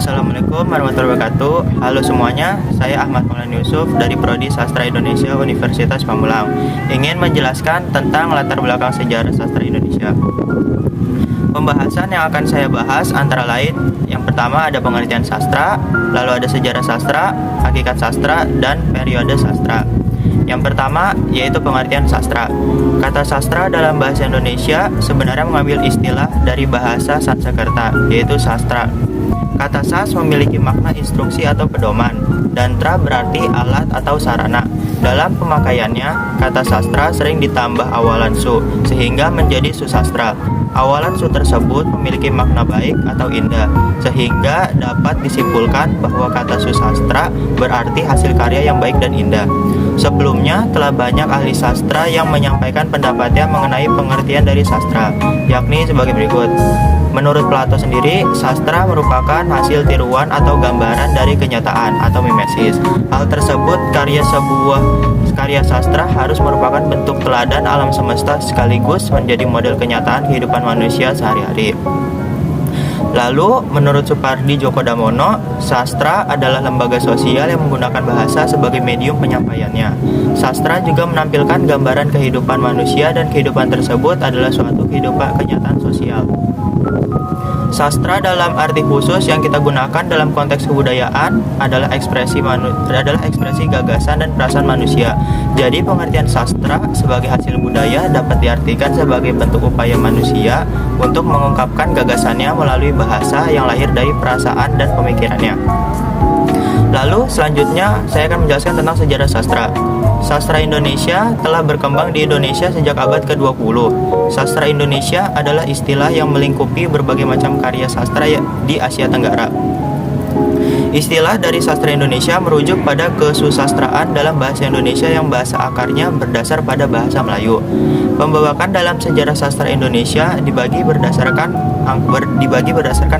Assalamualaikum warahmatullahi wabarakatuh. Halo semuanya, saya Ahmad Maulana Yusuf dari Prodi Sastra Indonesia Universitas Pamulang. Ingin menjelaskan tentang latar belakang sejarah sastra Indonesia. Pembahasan yang akan saya bahas antara lain, yang pertama ada pengertian sastra, lalu ada sejarah sastra, hakikat sastra, dan periode sastra. Yang pertama yaitu pengertian sastra. Kata sastra dalam bahasa Indonesia sebenarnya mengambil istilah dari bahasa Sanskerta, yaitu sastra. Kata sas memiliki makna instruksi atau pedoman, dan tra berarti alat atau sarana. Dalam pemakaiannya, kata sastra sering ditambah awalan su, sehingga menjadi susastra. Awalan su tersebut memiliki makna baik atau indah, sehingga dapat disimpulkan bahwa kata susastra berarti hasil karya yang baik dan indah. Sebelumnya, telah banyak ahli sastra yang menyampaikan pendapatnya mengenai pengertian dari sastra, yakni sebagai berikut. Menurut Plato sendiri, sastra merupakan hasil tiruan atau gambaran dari kenyataan atau mimesis. Hal tersebut, sebuah karya sastra harus merupakan bentuk teladan alam semesta sekaligus menjadi model kenyataan kehidupan manusia sehari-hari. Lalu, menurut Supardi Djoko Damono, sastra adalah lembaga sosial yang menggunakan bahasa sebagai medium penyampaiannya. Sastra juga menampilkan gambaran kehidupan manusia dan kehidupan tersebut adalah suatu kehidupan kenyataan sosial. Sastra dalam arti khusus yang kita gunakan dalam konteks kebudayaan adalah ekspresi gagasan dan perasaan manusia. Jadi pengertian sastra sebagai hasil budaya dapat diartikan sebagai bentuk upaya manusia untuk mengungkapkan gagasannya melalui bahasa yang lahir dari perasaan dan pemikirannya. Lalu selanjutnya saya akan menjelaskan tentang sejarah sastra. Sastra Indonesia telah berkembang di Indonesia sejak abad ke-20. Sastra Indonesia adalah istilah yang melingkupi berbagai macam karya sastra di Asia Tenggara. Istilah dari sastra Indonesia merujuk pada kesusastraan dalam bahasa Indonesia yang bahasa akarnya berdasar pada bahasa Melayu. Pembawakan dalam sejarah sastra Indonesia dibagi berdasarkan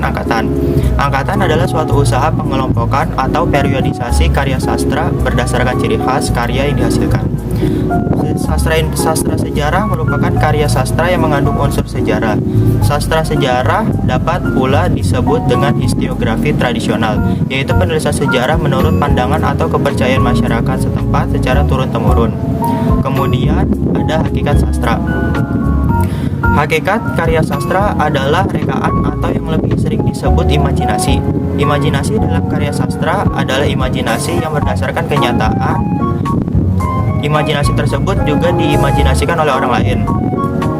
angkatan. Angkatan adalah suatu usaha pengelompokan atau periodisasi karya sastra berdasarkan ciri khas karya yang dihasilkan. Sastra sejarah merupakan karya sastra yang mengandung unsur sejarah. Sastra sejarah dapat pula disebut dengan historiografi tradisional, yaitu penulisan sejarah menurut pandangan atau kepercayaan masyarakat setempat secara turun-temurun. Kemudian ada hakikat sastra. Hakikat karya sastra adalah rekaan atau yang lebih sering disebut imajinasi. Imajinasi dalam karya sastra adalah imajinasi yang berdasarkan kenyataan. Imajinasi tersebut juga diimajinasikan oleh orang lain.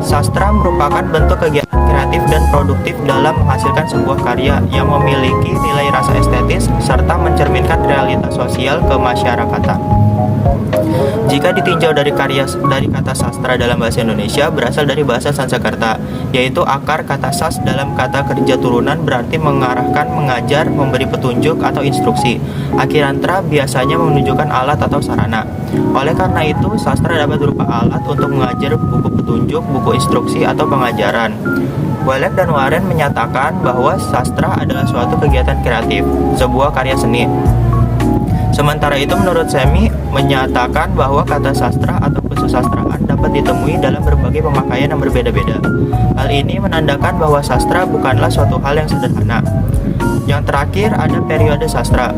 Sastra merupakan bentuk kegiatan kreatif dan produktif dalam menghasilkan sebuah karya yang memiliki nilai rasa estetis serta mencerminkan realitas sosial kemasyarakatan. Jika ditinjau dari kata sastra dalam bahasa Indonesia berasal dari bahasa Sanskerta, yaitu akar kata sas dalam kata kerja turunan berarti mengarahkan, mengajar, memberi petunjuk atau instruksi. Akhirantra biasanya menunjukkan alat atau sarana. Oleh karena itu, sastra dapat berupa alat untuk mengajar, buku petunjuk, buku instruksi atau pengajaran. Wallace dan Warren menyatakan bahwa sastra adalah suatu kegiatan kreatif, sebuah karya seni. Sementara itu menurut Semi menyatakan bahwa kata sastra atau kesusastraan dapat ditemui dalam berbagai pemakaian yang berbeda-beda. Hal ini menandakan bahwa sastra bukanlah suatu hal yang sederhana. Yang terakhir ada periode sastra.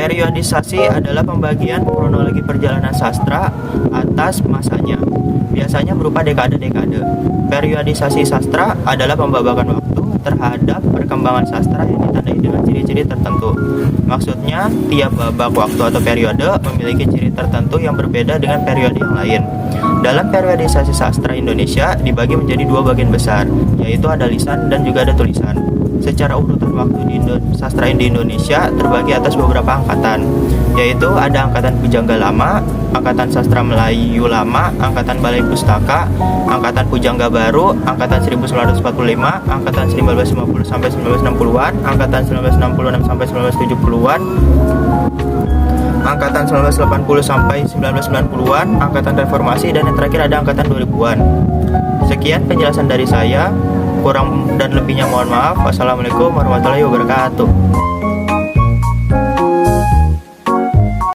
Periodisasi adalah pembagian kronologi perjalanan sastra atas masanya, biasanya berupa dekade-dekade. Periodisasi sastra adalah pembabakan waktu terhadap perkembangan sastra yang ditandai dengan ciri-ciri tertentu. Maksudnya, tiap babak waktu atau periode memiliki ciri tertentu yang berbeda dengan periode yang lain. Dalam periodisasi sastra Indonesia dibagi menjadi dua bagian besar, yaitu ada lisan dan juga ada tulisan. Secara urutan waktu sastra di Indonesia terbagi atas beberapa angkatan, yaitu ada angkatan Pujangga Lama, angkatan Sastra Melayu Lama, angkatan Balai Pustaka, angkatan Pujangga Baru, angkatan 1945, angkatan 1950 sampai 1960-an, angkatan 1966 sampai 1970-an, angkatan 1980 sampai 1990-an, angkatan reformasi, dan yang terakhir ada angkatan 2000-an. Sekian penjelasan dari saya. Kurang dan lebihnya mohon maaf. Wassalamualaikum warahmatullahi wabarakatuh.